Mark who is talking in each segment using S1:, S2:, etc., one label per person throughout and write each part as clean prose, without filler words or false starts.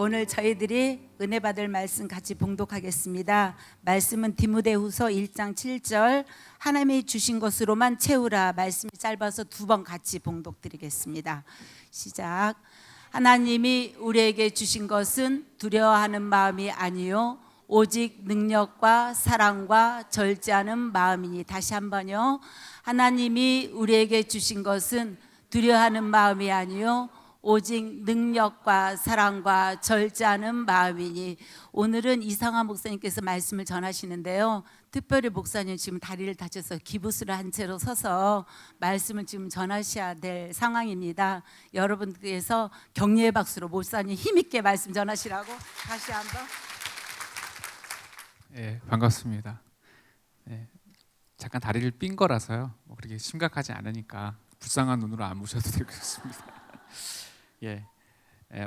S1: 오늘 저희들이 은혜 받을 말씀 같이 봉독하겠습니다. 말씀은 디모데후서 1장 7절 하나님이 주신 것으로만 채우라. 말씀이 짧아서 두 번 같이 봉독드리겠습니다. 시작. 하나님이 우리에게 주신 것은 두려워하는 마음이 아니요 오직 능력과 사랑과 절제하는 마음이니. 다시 한번요. 하나님이 우리에게 주신 것은 두려워하는 마음이 아니요 오직 능력과 사랑과 절제하는 마음이니. 오늘은 이상화 목사님께서 말씀을 전하시는데요, 특별히 목사님 지금 다리를 다쳐서 기부스를 한 채로 서서 말씀을 지금 전하셔야 될 상황입니다. 여러분께서 격려의 박수로 목사님 힘있게 말씀 전하시라고 다시 한번.
S2: 네, 반갑습니다. 네, 잠깐 다리를 삔 거라서요, 뭐 그렇게 심각하지 않으니까 불쌍한 눈으로 안 보셔도 되겠습니다.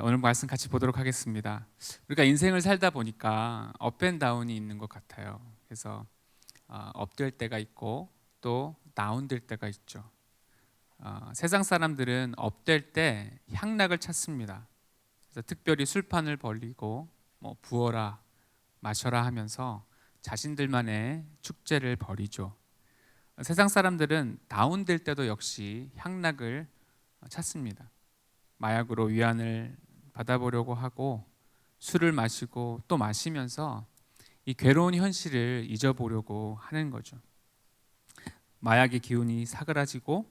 S2: 오늘 말씀 같이 보도록 하겠습니다. 우리가 인생을 살다 보니까 업앤다운이 있는 것 같아요. 그래서 업될 때가 있고 또 다운될 때가 있죠. 세상 사람들은 업될 때 향락을 찾습니다. 그래서 특별히 술판을 벌리고 부어라 마셔라 하면서 자신들만의 축제를 벌이죠. 세상 사람들은 다운될 때도 역시 향락을 찾습니다. 마약으로 위안을 받아보려고 하고 술을 마시고 또 마시면서 이 괴로운 현실을 잊어보려고 하는 거죠. 마약의 기운이 사그라지고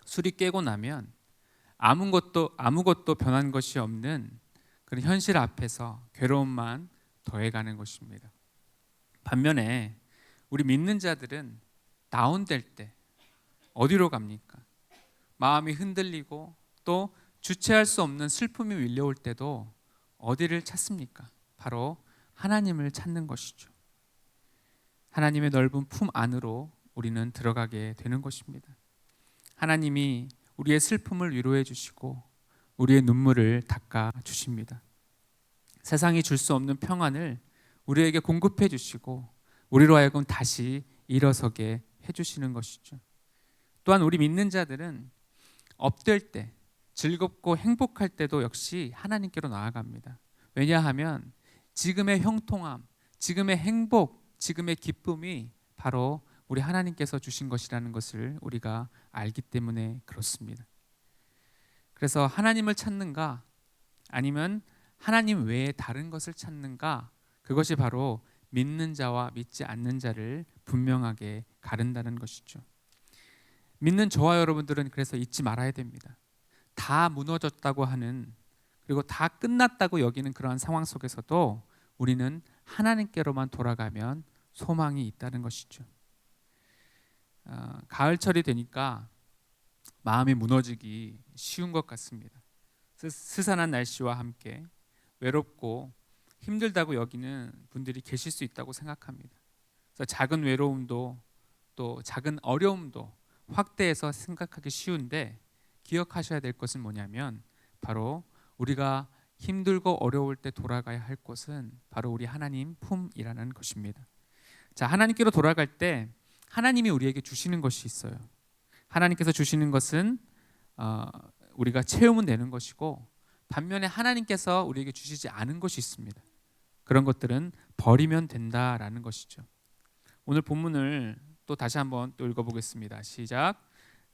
S2: 술이 깨고 나면 아무것도 변한 것이 없는 그런 현실 앞에서 괴로움만 더해가는 것입니다. 반면에 우리 믿는 자들은 다운될 때 어디로 갑니까? 마음이 흔들리고 또 주체할 수 없는 슬픔이 밀려올 때도 어디를 찾습니까? 바로 하나님을 찾는 것이죠. 하나님의 넓은 품 안으로 우리는 들어가게 되는 것입니다. 하나님이 우리의 슬픔을 위로해 주시고 우리의 눈물을 닦아 주십니다. 세상이 줄 수 없는 평안을 우리에게 공급해 주시고 우리로 하여금 다시 일어서게 해주시는 것이죠. 또한 우리 믿는 자들은 업될 때, 즐겁고 행복할 때도 역시 하나님께로 나아갑니다. 왜냐하면 지금의 형통함, 지금의 행복, 지금의 기쁨이 바로 우리 하나님께서 주신 것이라는 것을 우리가 알기 때문에 그렇습니다. 그래서 하나님을 찾는가 아니면 하나님 외에 다른 것을 찾는가, 그것이 바로 믿는 자와 믿지 않는 자를 분명하게 가른다는 것이죠. 믿는 저와 여러분들은 그래서 잊지 말아야 됩니다. 다 무너졌다고 하는, 그리고 다 끝났다고 여기는 그러한 상황 속에서도 우리는 하나님께로만 돌아가면 소망이 있다는 것이죠. 가을철이 되니까 마음이 무너지기 쉬운 것 같습니다. 스산한 날씨와 함께 외롭고 힘들다고 여기는 분들이 계실 수 있다고 생각합니다. 그래서 작은 외로움도 또 작은 어려움도 확대해서 생각하기 쉬운데, 기억하셔야 될 것은 뭐냐면 바로 우리가 힘들고 어려울 때 돌아가야 할 곳은 바로 우리 하나님 품이라는 것입니다. 자, 하나님께로 돌아갈 때 하나님이 우리에게 주시는 것이 있어요. 하나님께서 주시는 것은 우리가 채우면 되는 것이고, 반면에 하나님께서 우리에게 주시지 않은 것이 있습니다. 그런 것들은 버리면 된다라는 것이죠. 오늘 본문을 또 다시 한번 또 읽어보겠습니다. 시작.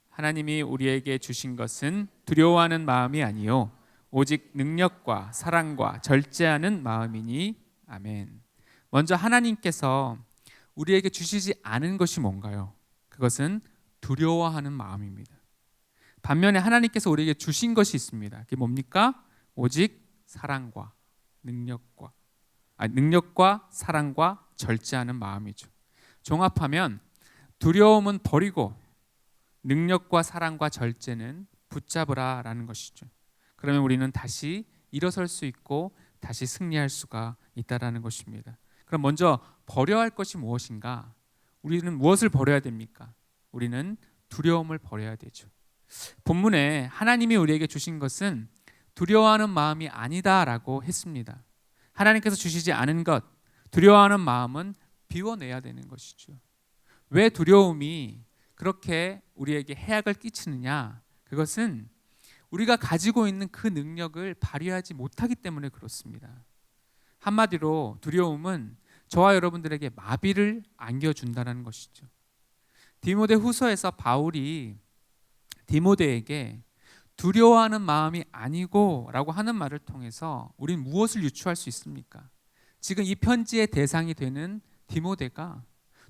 S2: 하나님이 우리에게 주신 것은 두려워하는 마음이 아니요 오직 능력과 사랑과 절제하는 마음이니. 아멘. 먼저 하나님께서 우리에게 주시지 않은 것이 뭔가요? 그것은 두려워하는 마음입니다. 반면에 하나님께서 우리에게 주신 것이 있습니다. 그게 뭡니까? 오직 능력과 사랑과 절제하는 마음이죠. 종합하면 두려움은 버리고 능력과 사랑과 절제는 붙잡으라라는 것이죠. 그러면 우리는 다시 일어설 수 있고 다시 승리할 수가 있다라는 것입니다. 그럼 먼저 버려야 할 것이 무엇인가? 우리는 무엇을 버려야 됩니까? 우리는 두려움을 버려야 되죠. 본문에 하나님이 우리에게 주신 것은 두려워하는 마음이 아니다라고 했습니다. 하나님께서 주시지 않은 것, 두려워하는 마음은 비워내야 되는 것이죠. 왜 두려움이 그렇게 우리에게 해악을 끼치느냐? 그것은 우리가 가지고 있는 그 능력을 발휘하지 못하기 때문에 그렇습니다. 한마디로 두려움은 저와 여러분들에게 마비를 안겨준다는 것이죠. 디모데 후서에서 바울이 디모데에게 두려워하는 마음이 아니고 라고 하는 말을 통해서 우린 무엇을 유추할 수 있습니까? 지금 이 편지의 대상이 되는 디모데가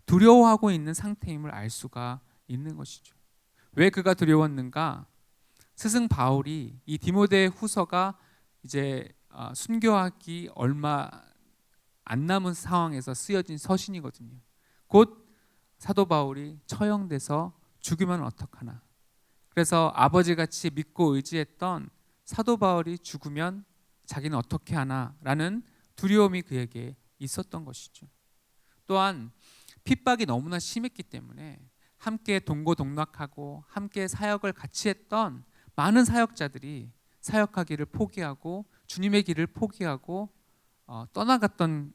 S2: 두려워하고 있는 상태임을 알 수가 있는 것이죠. 왜 그가 두려웠는가? 스승 바울이 이 디모데 후서가 이제 순교하기 얼마 안 남은 상황에서 쓰여진 서신이거든요. 곧 사도 바울이 처형돼서 죽으면 어떡하나. 그래서 아버지같이 믿고 의지했던 사도 바울이 죽으면 자기는 어떻게 하나라는 두려움이 그에게 있었던 것이죠. 또한 핍박이 너무나 심했기 때문에 함께 동고동락하고 함께 사역을 같이 했던 많은 사역자들이 사역하기를 포기하고 주님의 길을 포기하고 떠나갔던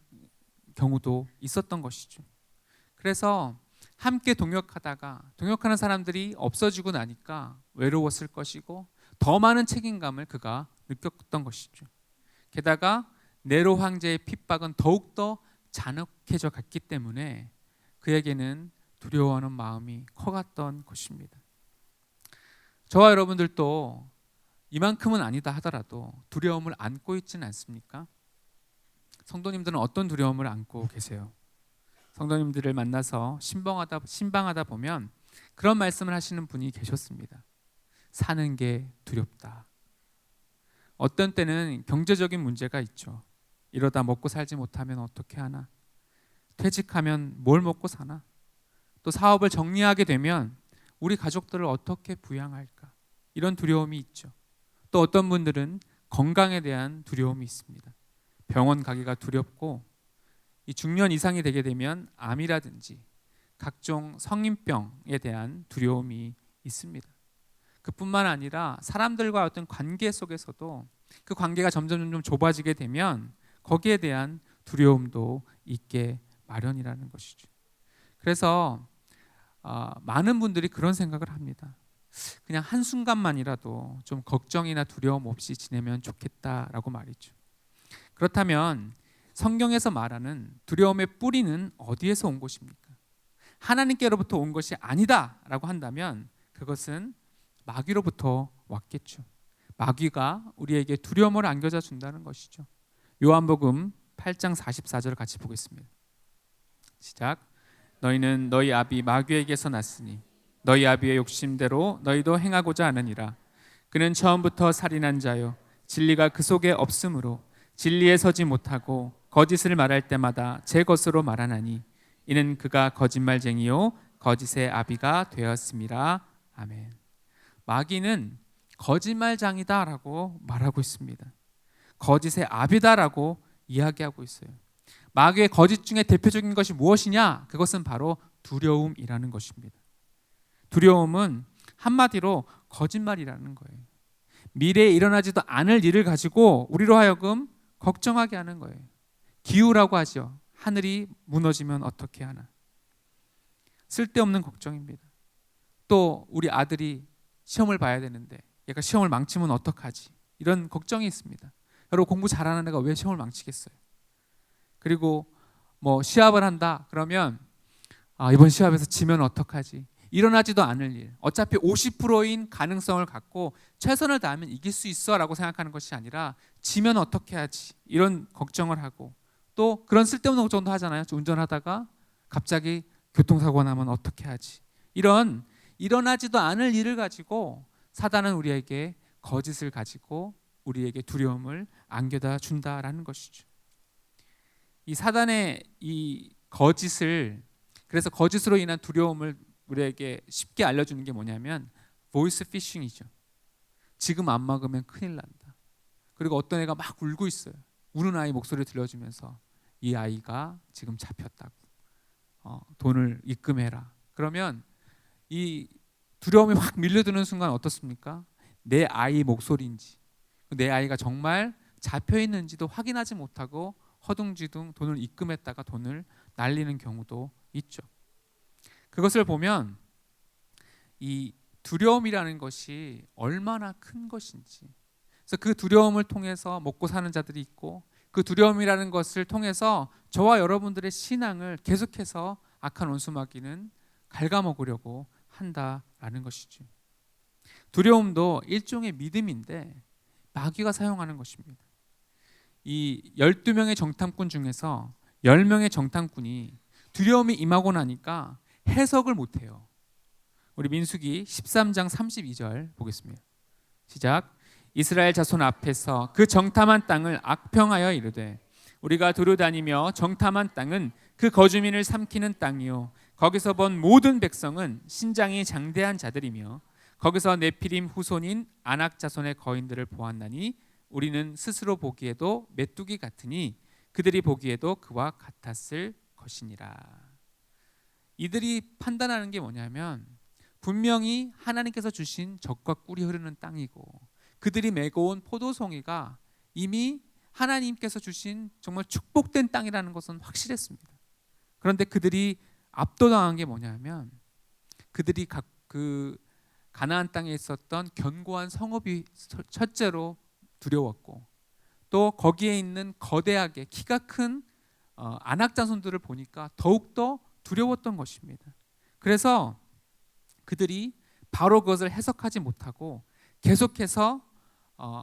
S2: 경우도 있었던 것이죠. 그래서 함께 동역하는 사람들이 없어지고 나니까 외로웠을 것이고 더 많은 책임감을 그가 느꼈던 것이죠. 게다가 네로 황제의 핍박은 더욱더 잔혹해져 갔기 때문에 그에게는 두려워하는 마음이 커갔던 것입니다. 저와 여러분들도 이만큼은 아니다 하더라도 두려움을 안고 있지는 않습니까? 성도님들은 어떤 두려움을 안고 계세요? 성도님들을 만나서 신방하다 보면 그런 말씀을 하시는 분이 계셨습니다. 사는 게 두렵다. 어떤 때는 경제적인 문제가 있죠. 이러다 먹고 살지 못하면 어떻게 하나? 퇴직하면 뭘 먹고 사나? 또 사업을 정리하게 되면 우리 가족들을 어떻게 부양할까? 이런 두려움이 있죠. 또 어떤 분들은 건강에 대한 두려움이 있습니다. 병원 가기가 두렵고 이 중년 이상이 되게 되면 암이라든지 각종 성인병에 대한 두려움이 있습니다. 그뿐만 아니라 사람들과 어떤 관계 속에서도 그 관계가 점점 좁아지게 되면 거기에 대한 두려움도 있게 마련이라는 것이죠. 그래서 많은 분들이 그런 생각을 합니다. 그냥 한순간만이라도 좀 걱정이나 두려움 없이 지내면 좋겠다라고 말이죠. 그렇다면 성경에서 말하는 두려움의 뿌리는 어디에서 온 것입니까? 하나님께로부터 온 것이 아니다라고 한다면 그것은 마귀로부터 왔겠죠. 마귀가 우리에게 두려움을 안겨다 준다는 것이죠. 요한복음 8장 44절 같이 보겠습니다. 시작. 너희는 너희 아비 마귀에게서 났으니 너희 아비의 욕심대로 너희도 행하고자 하느니라. 그는 처음부터 살인한 자요 진리가 그 속에 없으므로 진리에 서지 못하고 거짓을 말할 때마다 제 것으로 말하나니 이는 그가 거짓말쟁이요 거짓의 아비가 되었음이라. 아멘. 마귀는 거짓말장이다라고 말하고 있습니다. 거짓의 아비다라고 이야기하고 있어요. 마귀의 거짓 중에 대표적인 것이 무엇이냐? 그것은 바로 두려움이라는 것입니다. 두려움은 한마디로 거짓말이라는 거예요. 미래에 일어나지도 않을 일을 가지고 우리로 하여금 걱정하게 하는 거예요. 기우라고 하죠. 하늘이 무너지면 어떻게 하나. 쓸데없는 걱정입니다. 또 우리 아들이 시험을 봐야 되는데 얘가 시험을 망치면 어떡하지? 이런 걱정이 있습니다. 여러분 공부 잘하는 애가 왜 시험을 망치겠어요? 그리고 뭐 시합을 한다 그러면 이번 시합에서 지면 어떡하지? 일어나지도 않을 일, 어차피 50%인 가능성을 갖고 최선을 다하면 이길 수 있어 라고 생각하는 것이 아니라 지면 어떻게 하지? 이런 걱정을 하고 또 그런 쓸데없는 걱정도 하잖아요. 운전하다가 갑자기 교통사고가 나면 어떻게 하지? 이런 일어나지도 않을 일을 가지고 사단은 우리에게 거짓을 가지고 우리에게 두려움을 안겨다 준다라는 것이죠. 이 사단의 이 거짓을, 그래서 거짓으로 인한 두려움을 우리에게 쉽게 알려주는 게 뭐냐면 보이스 피싱이죠. 지금 안 막으면 큰일 난다. 그리고 어떤 애가 막 울고 있어요. 우는 아이 목소리 들려주면서 이 아이가 지금 잡혔다고, 돈을 입금해라. 그러면 이 두려움이 확 밀려드는 순간 어떻습니까? 내 아이 목소리인지 내 아이가 정말 잡혀 있는지도 확인하지 못하고 허둥지둥 돈을 입금했다가 돈을 날리는 경우도 있죠. 그것을 보면 이 두려움이라는 것이 얼마나 큰 것인지, 그래서 그 두려움을 통해서 먹고 사는 자들이 있고, 그 두려움이라는 것을 통해서 저와 여러분들의 신앙을 계속해서 악한 원수마귀는 갉아먹으려고 한다라는 것이죠. 두려움도 일종의 믿음인데 마귀가 사용하는 것입니다. 이 12명의 정탐꾼 중에서 10명의 정탐꾼이 두려움이 임하고 나니까 해석을 못해요. 우리 민수기 13장 32절 보겠습니다. 시작. 이스라엘 자손 앞에서 그 정탐한 땅을 악평하여 이르되 우리가 두루다니며 정탐한 땅은 그 거주민을 삼키는 땅이요 거기서 본 모든 백성은 신장이 장대한 자들이며 거기서 네피림 후손인 아낙 자손의 거인들을 보았나니 우리는 스스로 보기에도 메뚜기 같으니 그들이 보기에도 그와 같았을 것이니라. 이들이 판단하는 게 뭐냐면 분명히 하나님께서 주신 젖과 꿀이 흐르는 땅이고 그들이 메고 온 포도송이가 이미 하나님께서 주신 정말 축복된 땅이라는 것은 확실했습니다. 그런데 그들이 압도당한 게 뭐냐면 그들이 그 가나안 땅에 있었던 견고한 성읍이 첫째로 두려웠고 또 거기에 있는 거대하게 키가 큰 아낙 자손들을 보니까 더욱더 두려웠던 것입니다. 그래서 그들이 바로 그것을 해석하지 못하고 계속해서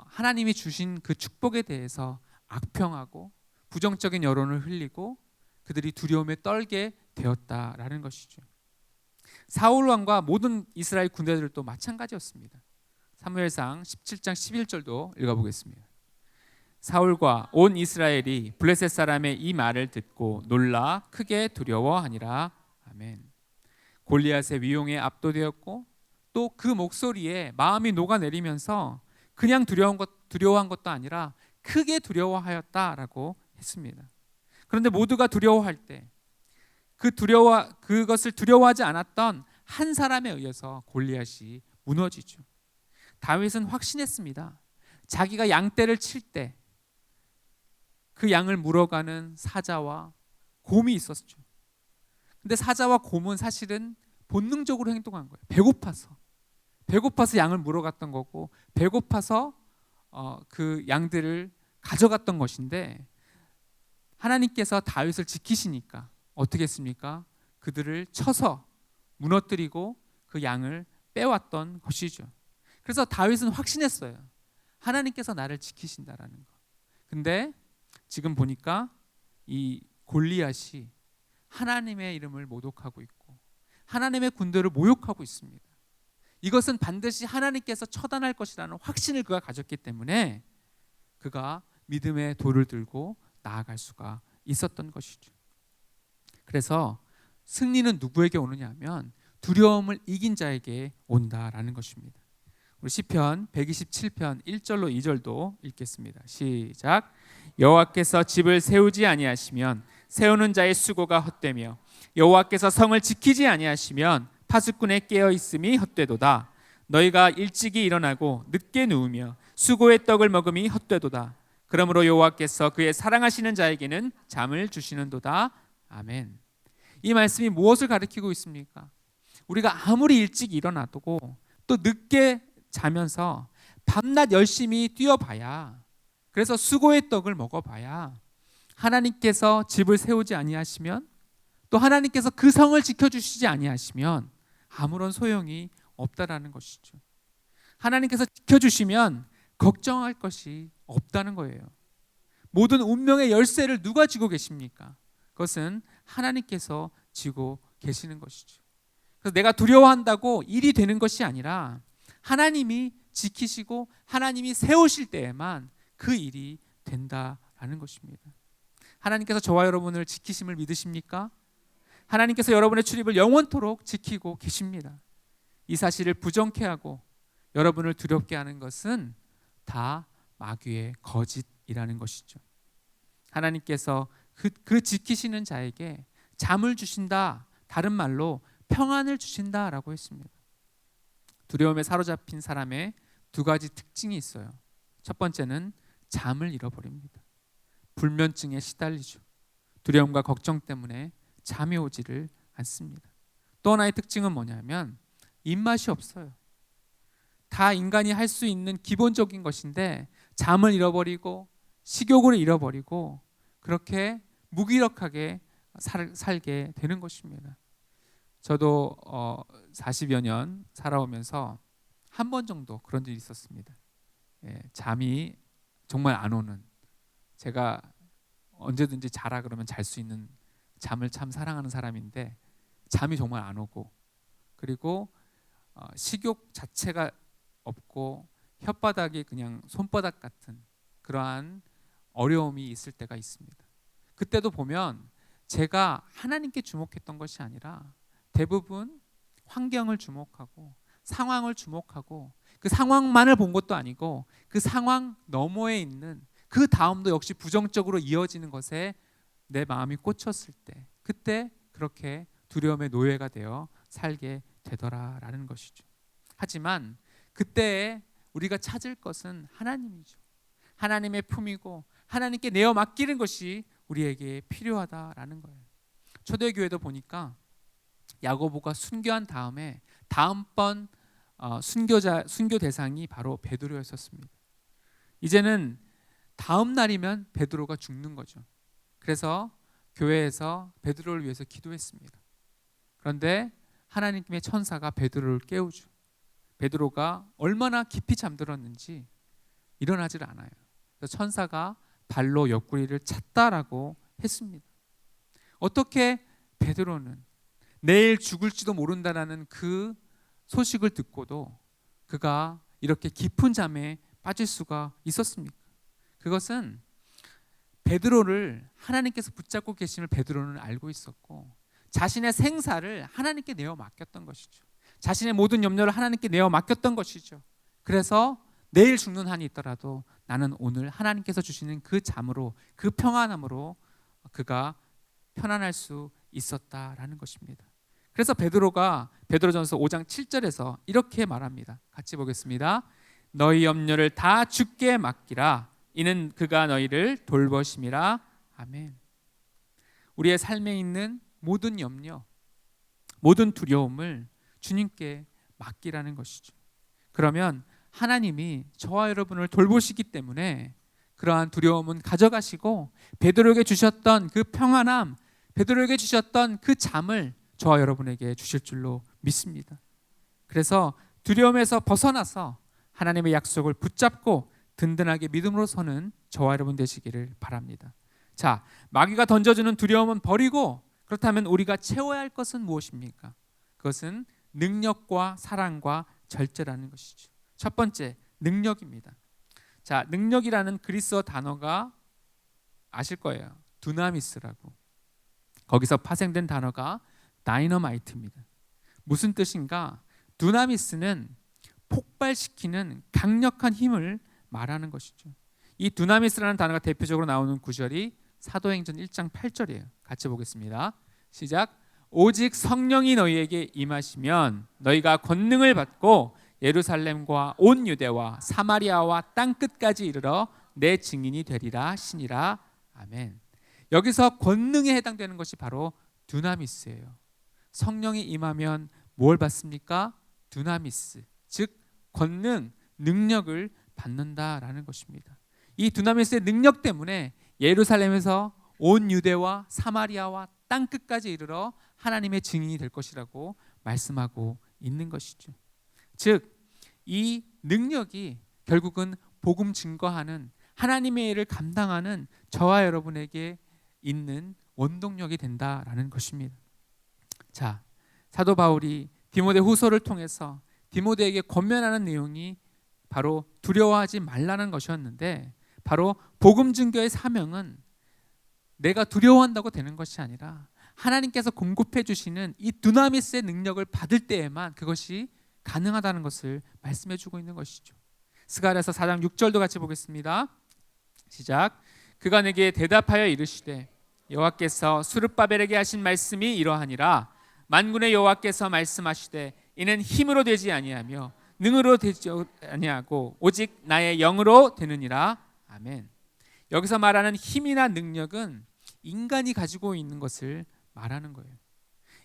S2: 하나님이 주신 그 축복에 대해서 악평하고 부정적인 여론을 흘리고 그들이 두려움에 떨게 되었다라는 것이죠. 사울 왕과 모든 이스라엘 군대들도 마찬가지였습니다. 사무엘상 17장 11절도 읽어보겠습니다. 사울과 온 이스라엘이 블레셋 사람의 이 말을 듣고 놀라 크게 두려워하니라. 아멘. 골리앗의 위용에 압도되었고 또 그 목소리에 마음이 녹아내리면서 그냥 두려워한 것도 아니라 크게 두려워하였다라고 했습니다. 그런데 모두가 두려워할 때 그것을 두려워하지 않았던 한 사람에 의해서 골리앗이 무너지죠. 다윗은 확신했습니다. 자기가 양떼를 칠 때 그 양을 물어가는 사자와 곰이 있었죠. 근데 사자와 곰은 사실은 본능적으로 행동한 거예요. 배고파서 양을 물어갔던 거고 배고파서 그 양들을 가져갔던 것인데 하나님께서 다윗을 지키시니까 어떻게 했습니까? 그들을 쳐서 무너뜨리고 그 양을 빼왔던 것이죠. 그래서 다윗은 확신했어요. 하나님께서 나를 지키신다라는 거. 근데 지금 보니까 이 골리앗이 하나님의 이름을 모독하고 있고 하나님의 군대를 모욕하고 있습니다. 이것은 반드시 하나님께서 처단할 것이라는 확신을 그가 가졌기 때문에 그가 믿음의 돌을 들고 나아갈 수가 있었던 것이죠. 그래서 승리는 누구에게 오느냐 하면 두려움을 이긴 자에게 온다라는 것입니다. 우리 시편 127편 1절로 2절도 읽겠습니다. 시작. 여호와께서 집을 세우지 아니하시면 세우는 자의 수고가 헛되며 여호와께서 성을 지키지 아니하시면 파수꾼의 깨어 있음이 헛되도다. 너희가 일찍이 일어나고 늦게 누우며 수고의 떡을 먹음이 헛되도다. 그러므로 여호와께서 그의 사랑하시는 자에게는 잠을 주시는도다. 아멘. 이 말씀이 무엇을 가리키고 있습니까? 우리가 아무리 일찍 일어나도 또 늦게 자면서 밤낮 열심히 뛰어봐야, 그래서 수고의 떡을 먹어봐야 하나님께서 집을 세우지 아니하시면 또 하나님께서 그 성을 지켜주시지 아니하시면 아무런 소용이 없다라는 것이죠. 하나님께서 지켜주시면 걱정할 것이 없다는 거예요. 모든 운명의 열쇠를 누가 쥐고 계십니까? 그것은 하나님께서 쥐고 계시는 것이죠. 그래서 내가 두려워한다고 일이 되는 것이 아니라 하나님이 지키시고 하나님이 세우실 때에만 그 일이 된다라는 것입니다. 하나님께서 저와 여러분을 지키심을 믿으십니까? 하나님께서 여러분의 출입을 영원토록 지키고 계십니다. 이 사실을 부정케 하고 여러분을 두렵게 하는 것은 다 마귀의 거짓이라는 것이죠. 하나님께서 그 지키시는 자에게 잠을 주신다, 다른 말로 평안을 주신다라고 했습니다. 두려움에 사로잡힌 사람의 두 가지 특징이 있어요. 첫 번째는 잠을 잃어버립니다. 불면증에 시달리죠. 두려움과 걱정 때문에 잠이 오지를 않습니다. 또 하나의 특징은 뭐냐면 입맛이 없어요. 다 인간이 할 수 있는 기본적인 것인데 잠을 잃어버리고 식욕을 잃어버리고 그렇게 무기력하게 살게 되는 것입니다. 저도 40여 년 살아오면서 한 번 정도 그런 일이 있었습니다. 잠이 정말 안 오는, 제가 언제든지 자라 그러면 잘 수 있는 잠을 참 사랑하는 사람인데 잠이 정말 안 오고, 그리고 식욕 자체가 없고 혓바닥이 그냥 손바닥 같은 그러한 어려움이 있을 때가 있습니다. 그때도 보면 제가 하나님께 주목했던 것이 아니라 대부분 환경을 주목하고 상황을 주목하고, 그 상황만을 본 것도 아니고 그 상황 너머에 있는 그 다음도 역시 부정적으로 이어지는 것에 내 마음이 꽂혔을 때, 그때 그렇게 두려움의 노예가 되어 살게 되더라라는 것이죠. 하지만 그때 우리가 찾을 것은 하나님이죠. 하나님의 품이고 하나님께 내어 맡기는 것이 우리에게 필요하다라는 거예요. 초대교회도 보니까 야고보가 순교한 다음에 다음번 순교 대상이 바로 베드로였었습니다. 이제는 다음 날이면 베드로가 죽는 거죠. 그래서 교회에서 베드로를 위해서 기도했습니다. 그런데 하나님의 천사가 베드로를 깨우죠. 베드로가 얼마나 깊이 잠들었는지 일어나질 않아요. 그래서 천사가 발로 옆구리를 찼다라고 했습니다. 어떻게 베드로는 내일 죽을지도 모른다라는 그 소식을 듣고도 그가 이렇게 깊은 잠에 빠질 수가 있었습니까? 그것은 베드로를 하나님께서 붙잡고 계심을 베드로는 알고 있었고, 자신의 생사를 하나님께 내어 맡겼던 것이죠. 자신의 모든 염려를 하나님께 내어 맡겼던 것이죠. 그래서 내일 죽는 한이 있더라도 나는 오늘 하나님께서 주시는 그 잠으로, 그 평안함으로 그가 편안할 수 있었다라는 것입니다. 그래서 베드로가 베드로전서 5장 7절에서 이렇게 말합니다. 같이 보겠습니다. 너희 염려를 다 주께 맡기라. 이는 그가 너희를 돌보심이라. 아멘. 우리의 삶에 있는 모든 염려, 모든 두려움을 주님께 맡기라는 것이죠. 그러면 하나님이 저와 여러분을 돌보시기 때문에 그러한 두려움은 가져가시고 베드로에게 주셨던 그 평안함, 베드로에게 주셨던 그 잠을 저와 여러분에게 주실 줄로 믿습니다. 그래서 두려움에서 벗어나서 하나님의 약속을 붙잡고 든든하게 믿음으로 서는 저와 여러분 되시기를 바랍니다. 자, 마귀가 던져주는 두려움은 버리고, 그렇다면 우리가 채워야 할 것은 무엇입니까? 그것은 능력과 사랑과 절제라는 것이죠. 첫 번째, 능력입니다. 자, 능력이라는 그리스어 단어가 아실 거예요. 두나미스라고. 거기서 파생된 단어가 다이너마이트입니다. 무슨 뜻인가? 두나미스는 폭발시키는 강력한 힘을 말하는 것이죠. 이 두나미스라는 단어가 대표적으로 나오는 구절이 사도행전 1장 8절이에요. 같이 보겠습니다. 시작. 오직 성령이 너희에게 임하시면 너희가 권능을 받고 예루살렘과 온 유대와 사마리아와 땅 끝까지 이르러 내 증인이 되리라 하시니라. 아멘. 여기서 권능에 해당되는 것이 바로 두나미스예요. 성령이 임하면 뭘 받습니까? 두나미스, 즉 권능, 능력을 받는다라는 것입니다. 이 두나미스의 능력 때문에 예루살렘에서 온 유대와 사마리아와 땅 끝까지 이르러 하나님의 증인이 될 것이라고 말씀하고 있는 것이죠. 즉, 이 능력이 결국은 복음 증거하는 하나님의 일을 감당하는 저와 여러분에게 있는 원동력이 된다라는 것입니다. 자, 사도 바울이 디모데 후서를 통해서 디모데에게 권면하는 내용이 바로 두려워하지 말라는 것이었는데, 바로 복음 증거의 사명은 내가 두려워한다고 되는 것이 아니라 하나님께서 공급해 주시는 이 두나미스의 능력을 받을 때에만 그것이 가능하다는 것을 말씀해 주고 있는 것이죠. 스가랴서 4장 6절도 같이 보겠습니다. 시작. 그가 내게 대답하여 이르시되 여호와께서 스룹바벨에게 하신 말씀이 이러하니라. 만군의 여호와께서 말씀하시되 이는 힘으로 되지 아니하며 능으로 되지 아니하고 오직 나의 영으로 되느니라. 아멘. 여기서 말하는 힘이나 능력은 인간이 가지고 있는 것을 말하는 거예요.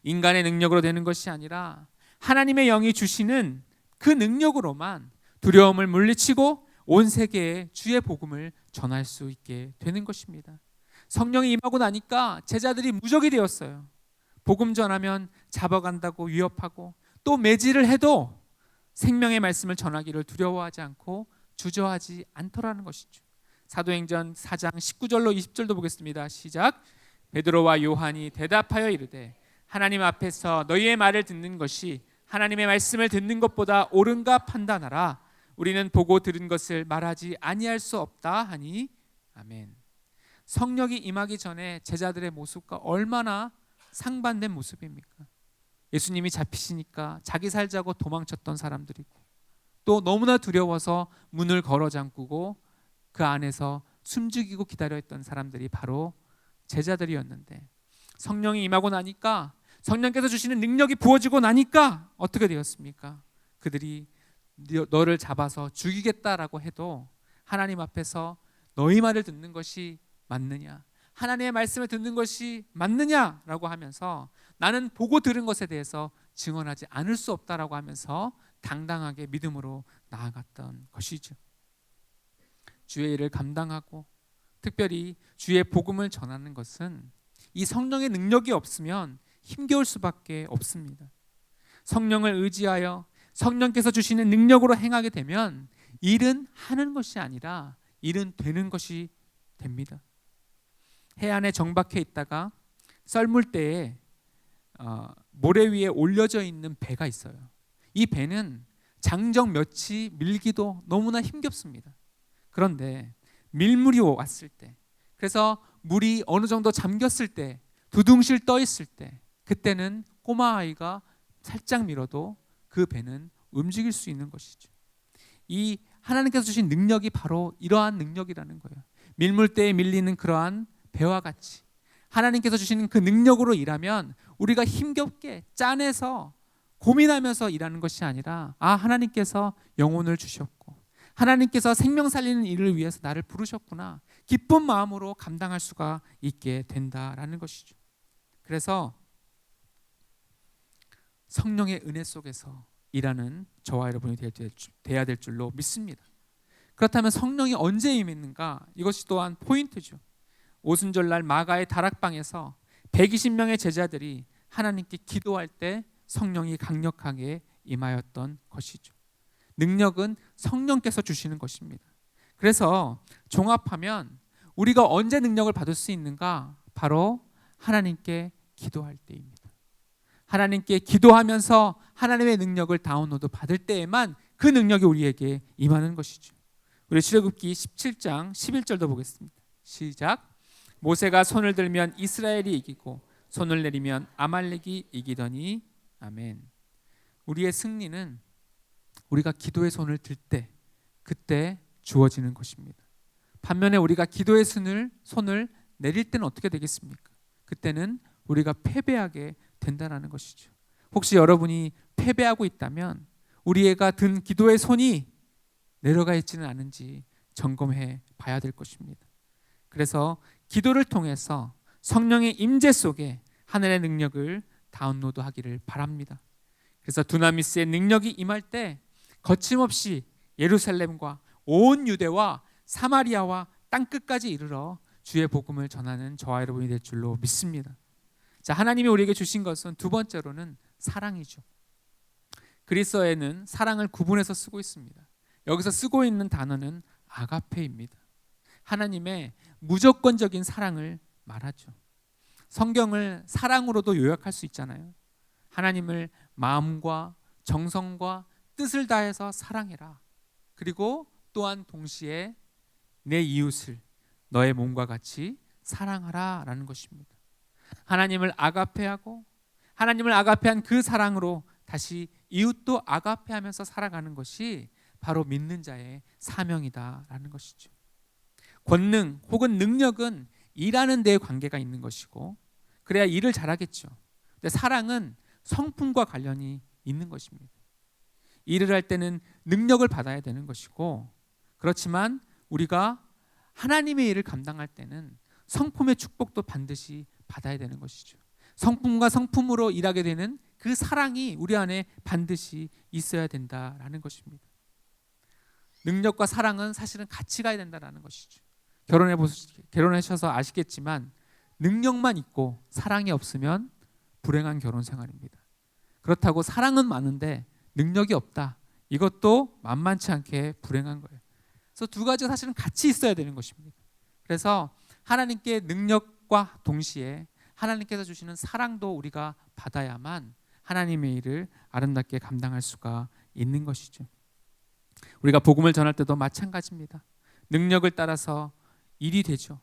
S2: 인간의 능력으로 되는 것이 아니라 하나님의 영이 주시는 그 능력으로만, 두려움을 물리치고 온 세계에 주의 복음을 전할 수 있게 되는 것입니다. 성령이 임하고 나니까 제자들이 무적이 되었어요. 복음 전하면 잡아간다고 위협하고 또 매질을 해도 생명의 말씀을 전하기를 두려워하지 않고 주저하지 않더라는 것이죠. 사도행전 4장 19절로 20절도 보겠습니다. 시작. 베드로와 요한이 대답하여 이르되 하나님 앞에서 너희의 말을 듣는 것이 하나님의 말씀을 듣는 것보다 옳은가 판단하라. 우리는 보고 들은 것을 말하지 아니할 수 없다 하니 아멘. 성령이 임하기 전에 제자들의 모습과 얼마나 상반된 모습입니까? 예수님이 잡히시니까 자기 살자고 도망쳤던 사람들이고 또 너무나 두려워서 문을 걸어 잠그고 그 안에서 숨죽이고 기다려 있던 사람들이 바로 제자들이었는데 성령이 임하고 나니까 성령께서 주시는 능력이 부어지고 나니까 어떻게 되었습니까? 그들이 너를 잡아서 죽이겠다라고 해도 하나님 앞에서 너희 말을 듣는 것이 맞느냐? 하나님의 말씀을 듣는 것이 맞느냐라고 하면서 나는 보고 들은 것에 대해서 증언하지 않을 수 없다라고 하면서 당당하게 믿음으로 나아갔던 것이죠. 주의 일을 감당하고 특별히 주의 복음을 전하는 것은 이 성령의 능력이 없으면 힘겨울 수밖에 없습니다. 성령을 의지하여 성령께서 주시는 능력으로 행하게 되면 일은 하는 것이 아니라 일은 되는 것이 됩니다. 해안에 정박해 있다가 썰물 때에 모래 위에 올려져 있는 배가 있어요. 이 배는 장정 며칠 밀기도 너무나 힘겹습니다. 그런데 밀물이 왔을 때, 그래서 물이 어느 정도 잠겼을 때, 두둥실 떠 있을 때, 그때는 꼬마 아이가 살짝 밀어도 그 배는 움직일 수 있는 것이죠. 이 하나님께서 주신 능력이 바로 이러한 능력이라는 거예요. 밀물대에 밀리는 그러한 배와 같이 하나님께서 주시는 그 능력으로 일하면 우리가 힘겹게 짠해서 고민하면서 일하는 것이 아니라 하나님께서 영혼을 주셨고 하나님께서 생명 살리는 일을 위해서 나를 부르셨구나, 기쁜 마음으로 감당할 수가 있게 된다라는 것이죠. 그래서 성령의 은혜 속에서 일하는 저와 여러분이 되어야 될 줄로 믿습니다. 그렇다면 성령이 언제 임했는가? 이것이 또한 포인트죠. 오순절날 마가의 다락방에서 120명의 제자들이 하나님께 기도할 때 성령이 강력하게 임하였던 것이죠. 능력은 성령께서 주시는 것입니다. 그래서 종합하면 우리가 언제 능력을 받을 수 있는가? 바로 하나님께 기도할 때입니다. 하나님께 기도하면서 하나님의 능력을 다운로드 받을 때에만 그 능력이 우리에게 임하는 것이죠. 우리 출애굽기 17장 11절도 보겠습니다. 시작. 모세가 손을 들면 이스라엘이 이기고 손을 내리면 아말렉이 이기더니 아멘. 우리의 승리는 우리가 기도의 손을 들 때 그때 주어지는 것입니다. 반면에 우리가 기도의 손을 내릴 때는 어떻게 되겠습니까? 그때는 우리가 패배하게 된다는 것이죠. 혹시 여러분이 패배하고 있다면 우리가 든 기도의 손이 내려가 있지는 않은지 점검해 봐야 될 것입니다. 그래서 기도를 통해서 성령의 임재 속에 하늘의 능력을 다운로드하기를 바랍니다. 그래서 두나미스의 능력이 임할 때 거침없이 예루살렘과 온 유대와 사마리아와 땅끝까지 이르러 주의 복음을 전하는 저와 여러분이 될 줄로 믿습니다. 자, 하나님이 우리에게 주신 것은 두 번째로는 사랑이죠. 그리스어에는 사랑을 구분해서 쓰고 있습니다. 여기서 쓰고 있는 단어는 아가페입니다. 하나님의 무조건적인 사랑을 말하죠. 성경을 사랑으로도 요약할 수 있잖아요. 하나님을 마음과 정성과 뜻을 다해서 사랑해라. 그리고 또한 동시에 내 이웃을 너의 몸과 같이 사랑하라 라는 것입니다. 하나님을 아가페하고 하나님을 아가페한 그 사랑으로 다시 이웃도 아가페하면서 살아가는 것이 바로 믿는 자의 사명이다라는 것이죠. 권능 혹은 능력은 일하는 데에 관계가 있는 것이고 그래야 일을 잘하겠죠. 근데 사랑은 성품과 관련이 있는 것입니다. 일을 할 때는 능력을 받아야 되는 것이고, 그렇지만 우리가 하나님의 일을 감당할 때는 성품의 축복도 반드시 받아야 되는 것이죠. 성품과 성품으로 일하게 되는 그 사랑이 우리 안에 반드시 있어야 된다라는 것입니다. 능력과 사랑은 사실은 같이 가야 된다는 것이죠. 결혼하셔서 아시겠지만 능력만 있고 사랑이 없으면 불행한 결혼 생활입니다. 그렇다고 사랑은 많은데 능력이 없다. 이것도 만만치 않게 불행한 거예요. 그래서 두 가지가 사실은 같이 있어야 되는 것입니다. 그래서 하나님께 능력과 동시에 하나님께서 주시는 사랑도 우리가 받아야만 하나님의 일을 아름답게 감당할 수가 있는 것이죠. 우리가 복음을 전할 때도 마찬가지입니다. 능력을 따라서 일이 되죠.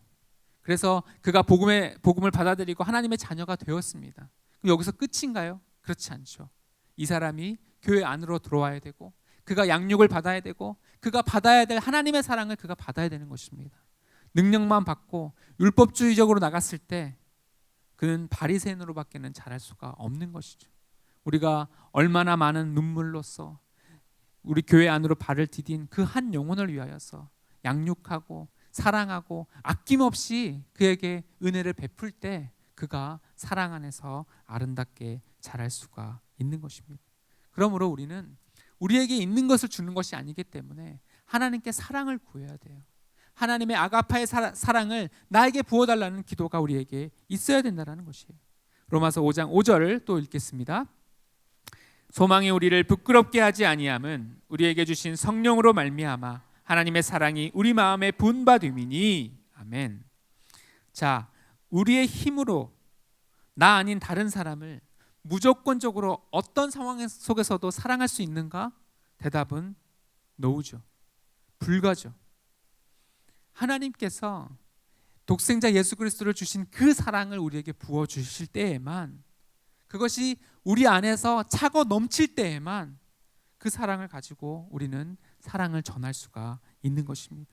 S2: 그래서 그가 복음을 받아들이고 하나님의 자녀가 되었습니다. 그럼 여기서 끝인가요? 그렇지 않죠. 이 사람이 교회 안으로 들어와야 되고 그가 양육을 받아야 되고 그가 받아야 될 하나님의 사랑을 그가 받아야 되는 것입니다. 능력만 받고 율법주의적으로 나갔을 때 그는 바리새인으로밖에는 자랄 수가 없는 것이죠. 우리가 얼마나 많은 눈물로써 우리 교회 안으로 발을 디딘 그 한 영혼을 위하여서 양육하고 사랑하고 아낌없이 그에게 은혜를 베풀 때 그가 사랑 안에서 아름답게 자랄 수가 있는 것입니다. 그러므로 우리는 우리에게 있는 것을 주는 것이 아니기 때문에 하나님께 사랑을 구해야 돼요. 하나님의 아가파의 사랑을 나에게 부어달라는 기도가 우리에게 있어야 된다는 것이에요. 로마서 5장 5절을 또 읽겠습니다. 소망이 우리를 부끄럽게 하지 아니함은 우리에게 주신 성령으로 말미암아 하나님의 사랑이 우리 마음에 분바됨이니. 아멘. 자, 우리의 힘으로 나 아닌 다른 사람을 무조건적으로 어떤 상황 속에서도 사랑할 수 있는가? 대답은 노우죠. 불가죠. 하나님께서 독생자 예수 그리스도를 주신 그 사랑을 우리에게 부어 주실 때에만, 그것이 우리 안에서 차고 넘칠 때에만 그 사랑을 가지고 우리는 사랑을 전할 수가 있는 것입니다.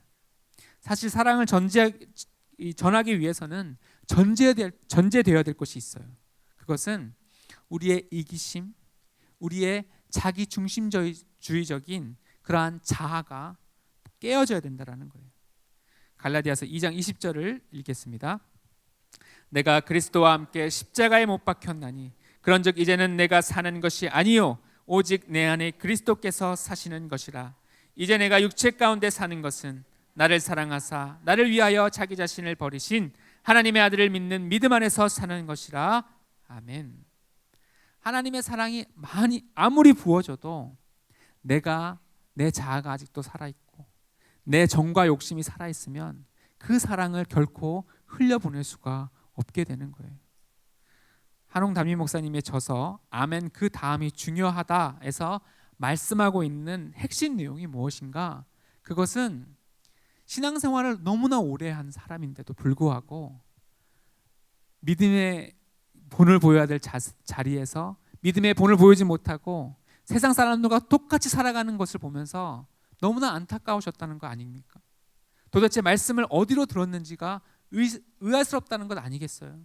S2: 사실 사랑을 전하기 위해서는 전제되어야 될 것이 있어요. 그것은 우리의 이기심, 우리의 자기 중심주의적인 그러한 자아가 깨어져야 된다는 거예요. 갈라디아서 2장 20절을 읽겠습니다. 내가 그리스도와 함께 십자가에 못 박혔나니 그런즉 이제는 내가 사는 것이 아니요 오직 내 안에 그리스도께서 사시는 것이라. 이제 내가 육체 가운데 사는 것은 나를 사랑하사 나를 위하여 자기 자신을 버리신 하나님의 아들을 믿는 믿음 안에서 사는 것이라. 아멘. 하나님의 사랑이 아무리 부어져도 내 자아가 아직도 살아있고 내 정과 욕심이 살아있으면 그 사랑을 결코 흘려보낼 수가 없게 되는 거예요. 한홍 담임 목사님의 저서 아멘 그 다음이 중요하다에서 말씀하고 있는 핵심 내용이 무엇인가? 그것은 신앙생활을 너무나 오래 한 사람인데도 불구하고 믿음의 본을 보여야 될 자리에서 믿음의 본을 보이지 못하고 세상 사람들과 똑같이 살아가는 것을 보면서 너무나 안타까우셨다는 거 아닙니까? 도대체 말씀을 어디로 들었는지가 의아스럽다는 것 아니겠어요?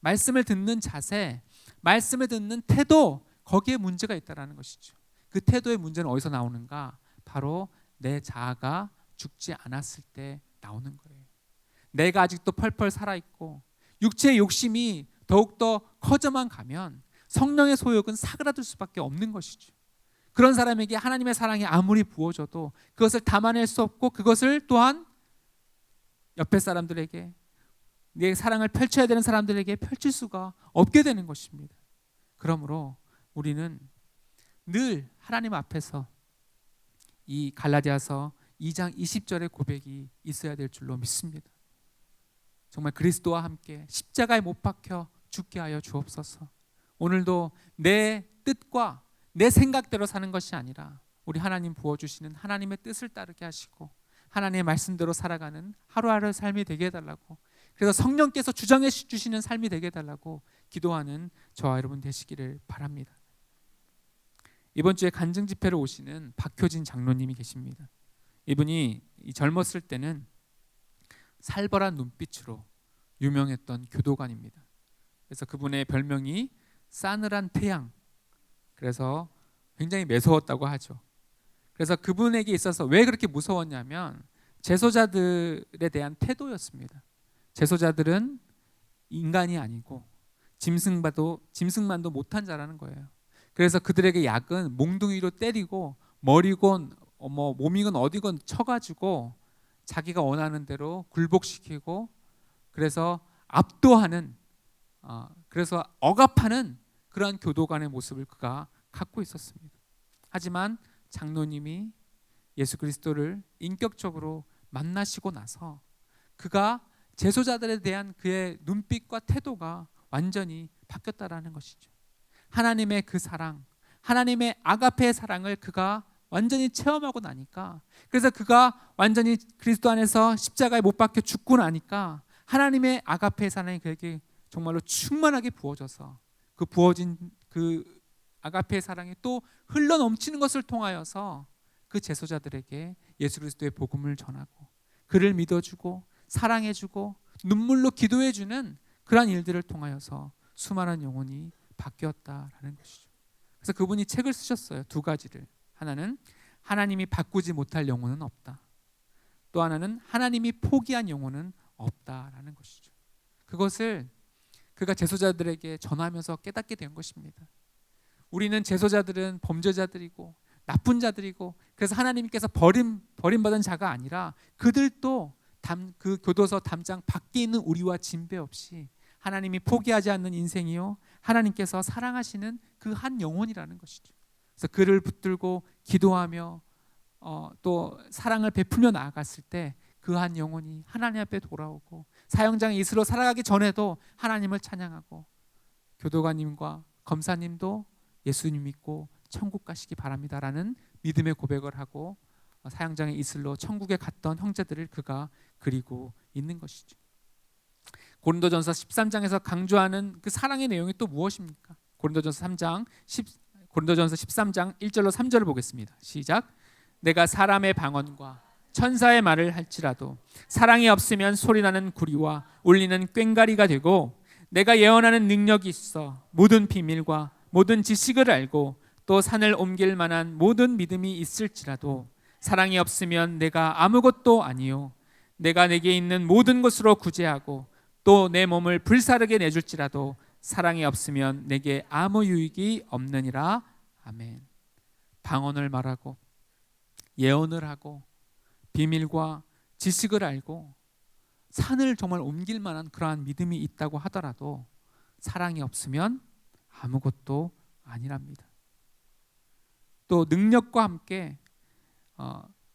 S2: 말씀을 듣는 자세, 말씀을 듣는 태도, 거기에 문제가 있다는 것이죠. 그 태도의 문제는 어디서 나오는가? 바로 내 자아가 죽지 않았을 때 나오는 거예요. 내가 아직도 펄펄 살아있고 육체의 욕심이 더욱더 커져만 가면 성령의 소욕은 사그라들 수밖에 없는 것이죠. 그런 사람에게 하나님의 사랑이 아무리 부어져도 그것을 담아낼 수 없고 그것을 또한 옆에 사람들에게, 내 사랑을 펼쳐야 되는 사람들에게 펼칠 수가 없게 되는 것입니다. 그러므로 우리는 늘 하나님 앞에서 이 갈라디아서 2장 20절의 고백이 있어야 될 줄로 믿습니다. 정말 그리스도와 함께 십자가에 못 박혀 죽게 하여 주옵소서. 오늘도 내 뜻과 내 생각대로 사는 것이 아니라 우리 하나님 부어주시는 하나님의 뜻을 따르게 하시고 하나님의 말씀대로 살아가는 하루하루의 삶이 되게 해달라고, 그래서 성령께서 주장해 주시는 삶이 되게 해달라고 기도하는 저와 여러분 되시기를 바랍니다. 이번 주에 간증 집회를 오시는 박효진 장로님이 계십니다. 이분이 젊었을 때는 살벌한 눈빛으로 유명했던 교도관입니다. 그래서 그분의 별명이 싸늘한 태양, 그래서 굉장히 매서웠다고 하죠. 그래서 그분에게 있어서 왜 그렇게 무서웠냐면 재소자들에 대한 태도였습니다. 재소자들은 인간이 아니고 짐승만도 못한 자라는 거예요. 그래서 그들에게 약은 몽둥이로 때리고 머리곤 뭐 몸이건 어디건 쳐가지고 자기가 원하는 대로 굴복시키고 그래서 압도하는 그래서 억압하는 그러한 교도관의 모습을 그가 갖고 있었습니다. 하지만 장로님이 예수 그리스도를 인격적으로 만나시고 나서 그가 제소자들에 대한 그의 눈빛과 태도가 완전히 바뀌었다라는 것이죠. 하나님의 그 사랑, 하나님의 아가페의 사랑을 그가 완전히 체험하고 나니까, 그래서 그가 완전히 그리스도 안에서 십자가에 못 박혀 죽고 나니까 하나님의 아가페의 사랑이 그에게 정말로 충만하게 부어져서 그 부어진 그 아가페의 사랑이 또 흘러 넘치는 것을 통하여서 그 제소자들에게 예수 그리스도의 복음을 전하고 그를 믿어주고 사랑해주고 눈물로 기도해주는 그러한 일들을 통하여서 수많은 영혼이 바뀌었다라는 것이죠. 그래서 그분이 책을 쓰셨어요. 두 가지를. 하나는 하나님이 바꾸지 못할 영혼은 없다. 또 하나는 하나님이 포기한 영혼은 없다라는 것이죠. 그것을 그가 제소자들에게 전하면서 깨닫게 된 것입니다. 우리는 제소자들은 범죄자들이고 나쁜 자들이고 그래서 하나님께서 버림받은 자가 아니라 그들도 그 교도소 담장 밖에 있는 우리와 진배 없이 하나님이 포기하지 않는 인생이요 하나님께서 사랑하시는 그 한 영혼이라는 것이죠. 그래서 그를 붙들고 기도하며 또 사랑을 베풀며 나아갔을 때 그 한 영혼이 하나님 앞에 돌아오고 사형장의 이슬로 살아가기 전에도 하나님을 찬양하고 교도관님과 검사님도 예수님 믿고 천국 가시기 바랍니다라는 믿음의 고백을 하고 사형장의 이슬로 천국에 갔던 형제들을 그가 그리고 있는 것이죠. 고린도전서 13장에서 강조하는 그 사랑의 내용이 또 무엇입니까? 고린도전서 13장 1절로 3절을 보겠습니다. 시작. 내가 사람의 방언과 천사의 말을 할지라도 사랑이 없으면 소리나는 구리와 울리는 꽹과리가 되고 내가 예언하는 능력이 있어 모든 비밀과 모든 지식을 알고 또 산을 옮길 만한 모든 믿음이 있을지라도 사랑이 없으면 내가 아무것도 아니요 내가 내게 있는 모든 것으로 구제하고 또 내 몸을 불사르게 내줄지라도 사랑이 없으면 내게 아무 유익이 없느니라. 아멘. 방언을 말하고 예언을 하고 비밀과 지식을 알고 산을 정말 옮길 만한 그러한 믿음이 있다고 하더라도 사랑이 없으면 아무것도 아니랍니다. 또 능력과 함께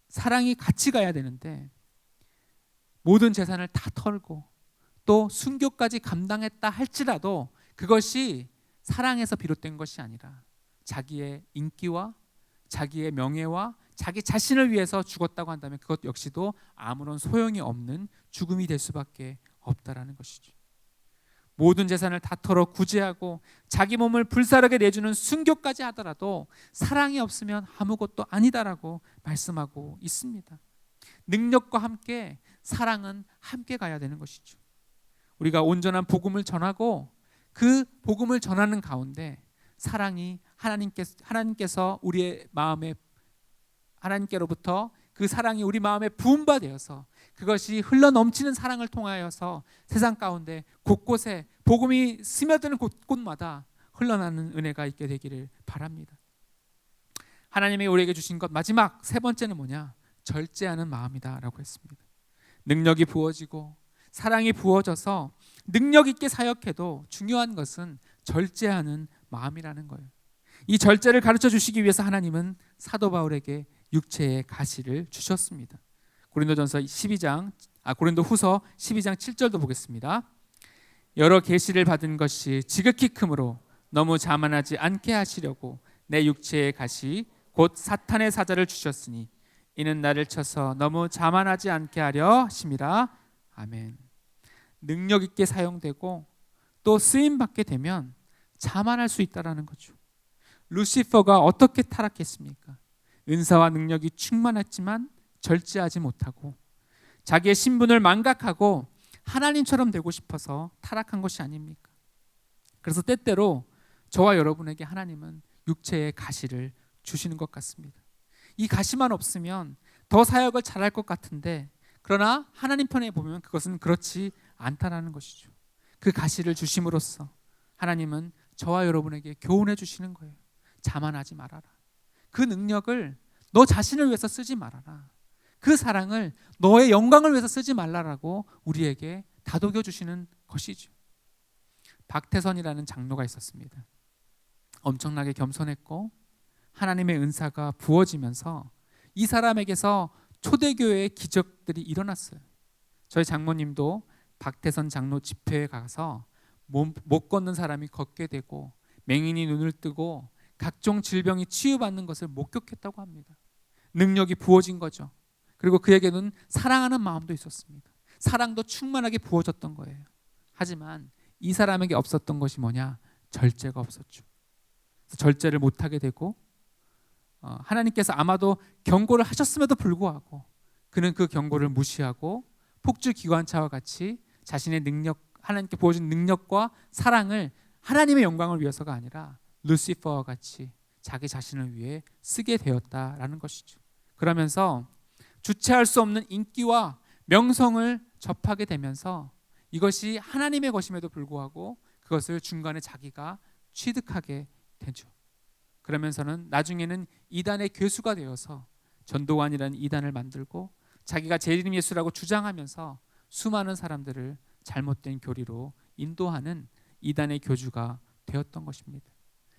S2: 사랑이 같이 가야 되는데 모든 재산을 다 털고 또 순교까지 감당했다 할지라도 그것이 사랑에서 비롯된 것이 아니라 자기의 인기와 자기의 명예와 자기 자신을 위해서 죽었다고 한다면 그것 역시도 아무런 소용이 없는 죽음이 될 수밖에 없다라는 것이죠. 모든 재산을 다 털어 구제하고 자기 몸을 불사르게 내주는 순교까지 하더라도 사랑이 없으면 아무것도 아니다라고 말씀하고 있습니다. 능력과 함께 사랑은 함께 가야 되는 것이죠. 우리가 온전한 복음을 전하고 그 복음을 전하는 가운데 사랑이 하나님께서 우리의 마음에 하나님께로부터 그 사랑이 우리 마음에 부음받아서 그것이 흘러넘치는 사랑을 통하여서 세상 가운데 곳곳에 복음이 스며드는 곳곳마다 흘러나는 은혜가 있게 되기를 바랍니다. 하나님이 우리에게 주신 것 마지막 세 번째는 뭐냐? 절제하는 마음이다라고 했습니다. 능력이 부어지고 사랑이 부어져서 능력 있게 사역해도 중요한 것은 절제하는 마음이라는 거예요. 이 절제를 가르쳐 주시기 위해서 하나님은 사도 바울에게 육체의 가시를 주셨습니다. 고린도 후서 12장 7절도 보겠습니다. 여러 계시를 받은 것이 지극히 크므로 너무 자만하지 않게 하시려고 내 육체의 가시 곧 사탄의 사자를 주셨으니 이는 나를 쳐서 너무 자만하지 않게 하려 하심이라. 아멘. 능력 있게 사용되고 또 쓰임 받게 되면 자만할 수 있다라는 거죠. 루시퍼가 어떻게 타락했습니까? 은사와 능력이 충만했지만 절제하지 못하고 자기의 신분을 망각하고 하나님처럼 되고 싶어서 타락한 것이 아닙니까? 그래서 때때로 저와 여러분에게 하나님은 육체의 가시를 주시는 것 같습니다. 이 가시만 없으면 더 사역을 잘할 것 같은데 그러나 하나님 편에 보면 그것은 그렇지 않다라는 것이죠. 그 가시를 주심으로써 하나님은 저와 여러분에게 교훈해 주시는 거예요. 자만하지 말아라. 그 능력을 너 자신을 위해서 쓰지 말아라. 그 사랑을 너의 영광을 위해서 쓰지 말라라고 우리에게 다독여 주시는 것이죠. 박태선이라는 장로가 있었습니다. 엄청나게 겸손했고 하나님의 은사가 부어지면서 이 사람에게서 초대교회의 기적들이 일어났어요. 저희 장모님도 박태선 장로 집회에 가서 못 걷는 사람이 걷게 되고 맹인이 눈을 뜨고 각종 질병이 치유받는 것을 목격했다고 합니다. 능력이 부어진 거죠. 그리고 그에게는 사랑하는 마음도 있었습니다. 사랑도 충만하게 부어졌던 거예요. 하지만 이 사람에게 없었던 것이 뭐냐? 절제가 없었죠. 그래서 절제를 못하게 되고 하나님께서 아마도 경고를 하셨음에도 불구하고 그는 그 경고를 무시하고 폭주 기관차와 같이 자신의 능력, 하나님께 부어준 능력과 사랑을 하나님의 영광을 위해서가 아니라 루시퍼와 같이 자기 자신을 위해 쓰게 되었다라는 것이죠. 그러면서 주체할 수 없는 인기와 명성을 접하게 되면서 이것이 하나님의 것임에도 불구하고 그것을 중간에 자기가 취득하게 되죠. 그러면서는 나중에는 이단의 괴수가 되어서 전도관이라는 이단을 만들고 자기가 재림 예수라고 주장하면서 수많은 사람들을 잘못된 교리로 인도하는 이단의 교주가 되었던 것입니다.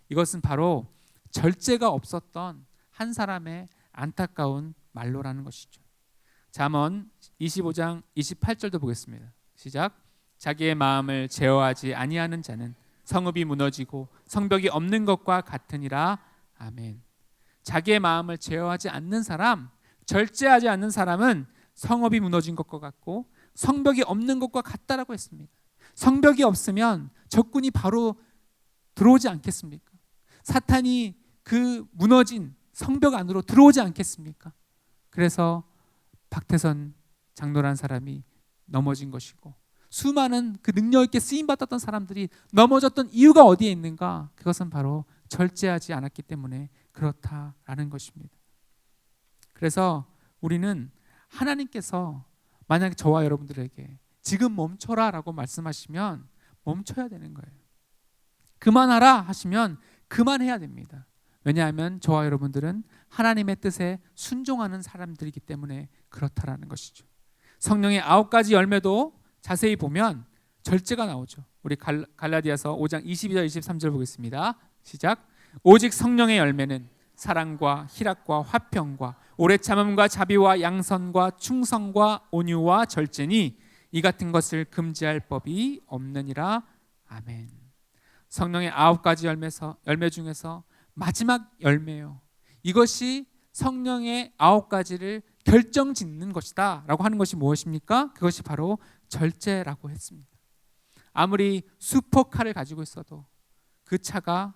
S2: 이것은 바로 절제가 없었던 한 사람의 안타까운 말로라는 것이죠. 잠언 25장 28절도 보겠습니다. 시작. 자기의 마음을 제어하지 아니하는 자는 성읍이 무너지고 성벽이 없는 것과 같으니라. 아멘. 자기의 마음을 제어하지 않는 사람, 절제하지 않는 사람은 성읍이 무너진 것과 같고 성벽이 없는 것과 같다라고 했습니다. 성벽이 없으면 적군이 바로 들어오지 않겠습니까? 사탄이 그 무너진 성벽 안으로 들어오지 않겠습니까? 그래서 박태선 장로라는 사람이 넘어진 것이고 수많은 그 능력 있게 쓰임 받았던 사람들이 넘어졌던 이유가 어디에 있는가? 그것은 바로 절제하지 않았기 때문에 그렇다라는 것입니다. 그래서 우리는 하나님께서 만약에 저와 여러분들에게 지금 멈춰라라고 말씀하시면 멈춰야 되는 거예요. 그만하라 하시면 그만해야 됩니다. 왜냐하면 저와 여러분들은 하나님의 뜻에 순종하는 사람들이기 때문에 그렇다라는 것이죠. 성령의 9가지 열매도 자세히 보면 절제가 나오죠. 우리 갈라디아서 5장 22절 23절 보겠습니다. 시작. 오직 성령의 열매는 사랑과 희락과 화평과 오래 참음과 자비와 양선과 충성과 온유와 절제니 이 같은 것을 금지할 법이 없느니라. 아멘. 성령의 9가지 열매 중에서 마지막 열매요. 이것이 성령의 9가지를 결정짓는 것이다 라고 하는 것이 무엇입니까? 그것이 바로 절제라고 했습니다. 아무리 슈퍼카를 가지고 있어도 그 차가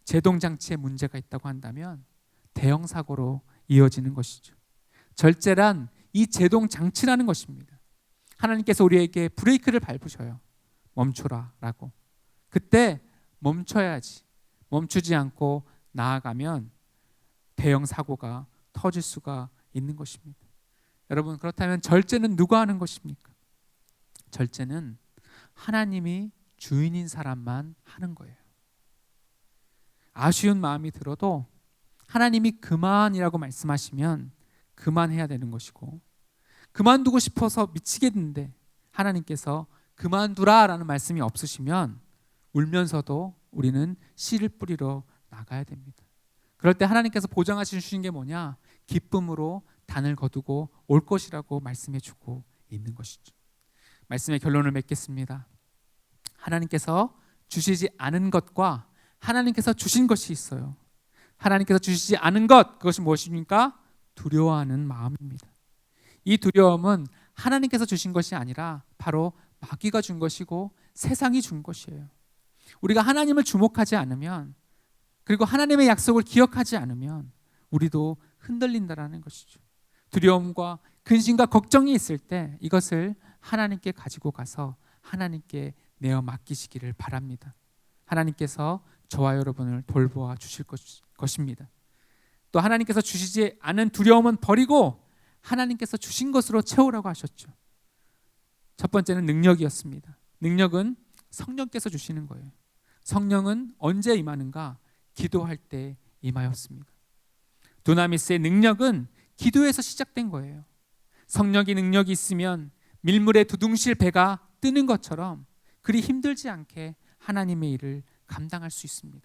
S2: 제동장치에 문제가 있다고 한다면 대형 사고로 이어지는 것이죠. 절제란 이 제동장치라는 것입니다. 하나님께서 우리에게 브레이크를 밟으셔요. 멈춰라 라고. 그때 멈춰야지. 멈추지 않고 나아가면 대형 사고가 터질 수가 있는 것입니다. 여러분, 그렇다면 절제는 누가 하는 것입니까? 절제는 하나님이 주인인 사람만 하는 거예요. 아쉬운 마음이 들어도 하나님이 그만이라고 말씀하시면 그만해야 되는 것이고, 그만두고 싶어서 미치겠는데 하나님께서 그만두라라는 말씀이 없으시면 울면서도 우리는 씨를 뿌리러 나가야 됩니다. 그럴 때 하나님께서 보장하시는 주신 게 뭐냐? 기쁨으로 단을 거두고 올 것이라고 말씀해 주고 있는 것이죠. 말씀의 결론을 맺겠습니다. 하나님께서 주시지 않은 것과 하나님께서 주신 것이 있어요. 하나님께서 주시지 않은 것, 그것이 무엇입니까? 두려워하는 마음입니다. 이 두려움은 하나님께서 주신 것이 아니라 바로 마귀가 준 것이고 세상이 준 것이에요. 우리가 하나님을 주목하지 않으면, 그리고 하나님의 약속을 기억하지 않으면 우리도 흔들린다라는 것이죠. 두려움과 근심과 걱정이 있을 때 이것을 하나님께 가지고 가서 하나님께 내어 맡기시기를 바랍니다. 하나님께서 저와 여러분을 돌보아 주실 것입니다. 또 하나님께서 주시지 않은 두려움은 버리고 하나님께서 주신 것으로 채우라고 하셨죠. 첫 번째는 능력이었습니다. 능력은 성령께서 주시는 거예요. 성령은 언제 임하는가? 기도할 때 임하였습니다. 두나미스의 능력은 기도에서 시작된 거예요. 성령의 능력이 있으면 밀물에 두둥실 배가 뜨는 것처럼 그리 힘들지 않게 하나님의 일을 감당할 수 있습니다.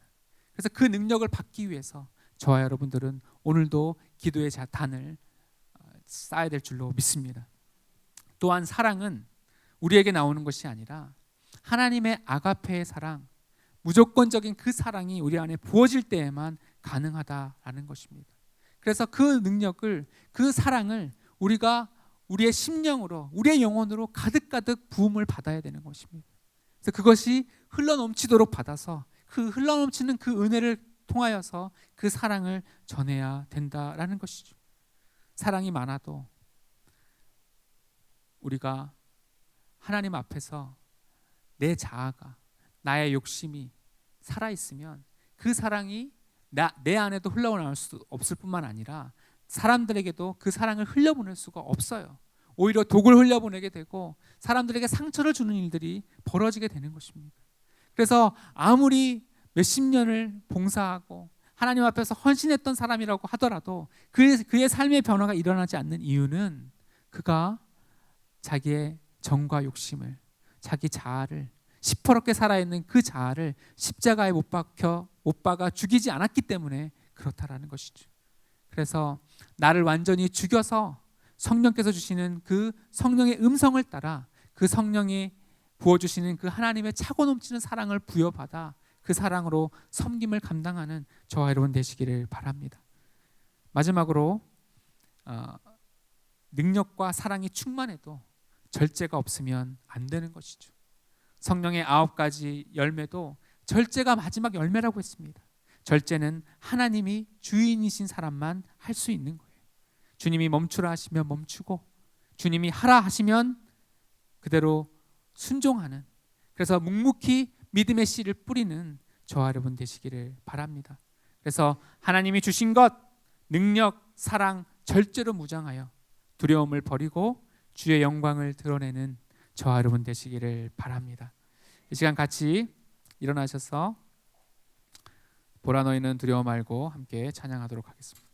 S2: 그래서 그 능력을 받기 위해서 저와 여러분들은 오늘도 기도의 자탄을 쌓아야 될 줄로 믿습니다. 또한 사랑은 우리에게 나오는 것이 아니라 하나님의 아가페의 사랑, 무조건적인 그 사랑이 우리 안에 부어질 때에만 가능하다라는 것입니다. 그래서 그 능력을, 그 사랑을 우리가 우리의 심령으로, 우리의 영혼으로 가득가득 부음을 받아야 되는 것입니다. 그래서 그것이 흘러넘치도록 받아서 그 흘러넘치는 그 은혜를 통하여서 그 사랑을 전해야 된다라는 것이죠. 사랑이 많아도 우리가 하나님 앞에서 내 자아가, 나의 욕심이 살아있으면 그 사랑이 내 안에도 흘러나올 수 없을 뿐만 아니라 사람들에게도 그 사랑을 흘려보낼 수가 없어요. 오히려 독을 흘려보내게 되고 사람들에게 상처를 주는 일들이 벌어지게 되는 것입니다. 그래서 아무리 몇십 년을 봉사하고 하나님 앞에서 헌신했던 사람이라고 하더라도 그의 삶의 변화가 일어나지 않는 이유는 그가 자기의 정과 욕심을, 자기 자아를, 시퍼렇게 살아있는 그 자아를 십자가에 못 박아 죽이지 않았기 때문에 그렇다라는 것이죠. 그래서 나를 완전히 죽여서 성령께서 주시는 그 성령의 음성을 따라 그 성령이 부어주시는 그 하나님의 차고 넘치는 사랑을 부여받아 그 사랑으로 섬김을 감당하는 저와 여러분 되시기를 바랍니다. 마지막으로 능력과 사랑이 충만해도 절제가 없으면 안 되는 것이죠. 성령의 9가지 열매도 절제가 마지막 열매라고 했습니다. 절제는 하나님이 주인이신 사람만 할 수 있는 거예요. 주님이 멈추라 하시면 멈추고 주님이 하라 하시면 그대로 순종하는, 그래서 묵묵히 믿음의 씨를 뿌리는 저와 여러분 되시기를 바랍니다. 그래서 하나님이 주신 것, 능력, 사랑, 절제로 무장하여 두려움을 버리고 주의 영광을 드러내는 저와 여러분 되시기를 바랍니다. 이 시간 같이 일어나셔서 보라 너희는 두려워 말고 함께 찬양하도록 하겠습니다.